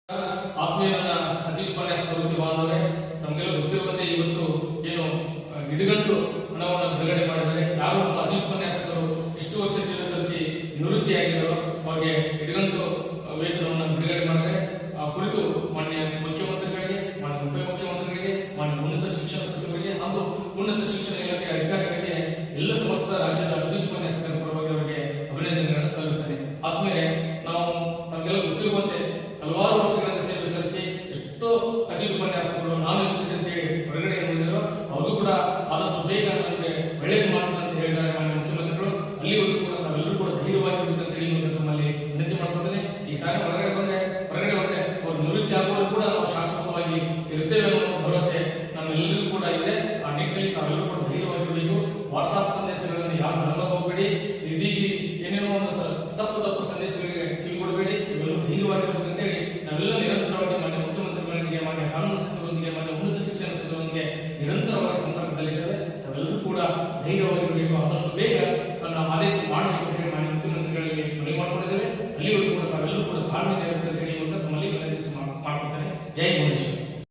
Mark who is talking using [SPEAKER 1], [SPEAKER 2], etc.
[SPEAKER 1] ಆತ್ಮೀಯರನ್ನ ಅತಿ ಉಪನ್ಯಾಸ ಪ್ರವೃತ್ತಿ ಬಾಂಧವರೇ, ನಮಗೆಲ್ಲ ಗೊತ್ತಿರುವಂತೆ ಇವತ್ತು ಏನು ಇಡಗಂಟು ಹಣವನ್ನು ಬಿಡುಗಡೆ ಮಾಡಿದರೆ ಯಾರು ನಮ್ಮ ಅತಿ ಉಪನ್ಯಾಸಕರು ಇಷ್ಟು ವರ್ಷ ಸೇವೆ ಸಲ್ಲಿಸಿ ನಿವೃತ್ತಿಯಾಗಿದ್ದಾರೋ ಅವರಿಗೆ ಇಡಗಂಟು ವೇತನವನ್ನು ಬಿಡುಗಡೆ ಮಾಡಿದರೆ ಆ ಕುರಿತು ಮಾನ್ಯ ಮುಖ್ಯಮಂತ್ರಿಗಳಿಗೆ, ಮಾನ್ಯ ಉಪಮುಖ್ಯಮಂತ್ರಿಗಳಿಗೆ, ಮಾನ್ಯ ಉನ್ನತ ಶಿಕ್ಷಣ ಸಚಿವರಿಗೆ ಹಾಗೂ ಉನ್ನತ ಶಿಕ್ಷಣ ಇಲಾಖೆ ಅಧಿಕಾರಿಗಳಿಗೆ ಎಲ್ಲ ಸಮಸ್ತ ರಾಜ್ಯದ ಅತಿ ಉಪನ್ಯಾಸಕರ ಪರವಾಗಿ ಅವರಿಗೆ ಅಭಿನಂದನೆಗಳನ್ನು ಸಲ್ಲಿಸ್ತೇನೆ. ಆದ್ಮೇಲೆ ನಾವು ತಮಗೆಲ್ಲ ಗೊತ್ತಿರುವಂತೆ ಹಲವಾರು ವರ್ಷಗಳಿಂದ ಸೇವೆ ಸಲ್ಲಿಸಿ ಎಷ್ಟೋ ಅತಿ ಉಪನ್ಯಾಸಕರು ನಾನು ನಿಲ್ಲಿಸಿ ಅಂತ ಹೇಳಿ ಹೊರಗಡೆ ನೋಡಿದರು. ಅವರು ಕೂಡ ಆದಷ್ಟು ಬೇಗ ನಮಗೆ ಒಳ್ಳೇದು ಮಾಡ್ತಾರೆ ಅಂತ ಹೇಳಿದ್ದಾರೆ ಮಾನ್ಯ ಮುಖ್ಯಮಂತ್ರಿಗಳು. ಅಲ್ಲಿವರೆಗೂ ಕೂಡ ತಾವೆಲ್ಲರೂ ಕೂಡ ಧೈರ್ಯವಾಗಿರ್ಬೇಕಂತ ಹೇಳಿ ತಮ್ಮಲ್ಲಿ ವಿನಂತಿ ಮಾಡ್ಕೊತೇನೆ. ಈ ಸಾರಿ ಹೊರಗಡೆ ಹೋದ್ರೆ ಅವ್ರು ನಿವೃತ್ತಿ ಆಗುವವರು ಕೂಡ ನಾವು ಶಾಶ್ವತವಾಗಿ ಇರ್ತೇವೆ ಅನ್ನೋ ಭರವಸೆ ನಮ್ಮೆಲ್ಲರಿಗೂ ಕೂಡ ಇದೆ. ಆ ನಿಟ್ಟಿನಲ್ಲಿ ತಾವೆಲ್ಲರೂ ಕೂಡ ಧೈರ್ಯವಾಗಿರಬೇಕು. ವಾಟ್ಸ್ಆಪ್ ಸಂದೇಶಗಳನ್ನು ಯಾರು ನಂಬಕ್ಕೆ ಹೋಗಬೇಡಿ. ಇದೀಗ ಏನೇನೋ ಒಂದು ತಪ್ಪು ಸಂದೇಶಗಳಿಗೆ ಕಿವಿಗೊಡಬೇಡಿ. ಇವೆಲ್ಲರೂ ಧೈರ್ಯವಾಗಿರ್ಬೇಕು ಅಂತೇಳಿ ನಾವೆಲ್ಲ ನಿರಂತರವಾಗಿ ಮಾನ್ಯ ಮುಖ್ಯಮಂತ್ರಿಗಳೊಂದಿಗೆ, ಮಾನ್ಯ ಕಾನೂನು ಸಚಿವರೊಂದಿಗೆ, ಮಾನ್ಯ ಉನ್ನತ ಶಿಕ್ಷಣ ಸಚಿವರೊಂದಿಗೆ ನಿರಂತರವಾಗಿ ಸಂಪರ್ಕದಲ್ಲಿದ್ದೇವೆ. ತಾವೆಲ್ಲರೂ ಕೂಡ ಧೈರ್ಯವಾಗಿರಬೇಕು. ಆದಷ್ಟು ಬೇಗ ನಾವು ಆದೇಶ ಮಾಡಬೇಕು ಅಂತ ಹೇಳಿ ಮಾನ್ಯ ಮುಖ್ಯಮಂತ್ರಿಗಳಲ್ಲಿ ಮನವಿ ಮಾಡಿಕೊಂಡಿದ್ದೇವೆ. ಅಲ್ಲಿವರೆಗೂ ಕೂಡ ತಾವೆಲ್ಲರೂ ಕೂಡ ತಾಳ್ಮೆಯಿಂದ ಇರಬೇಕು ಅಂತ ಹೇಳಿ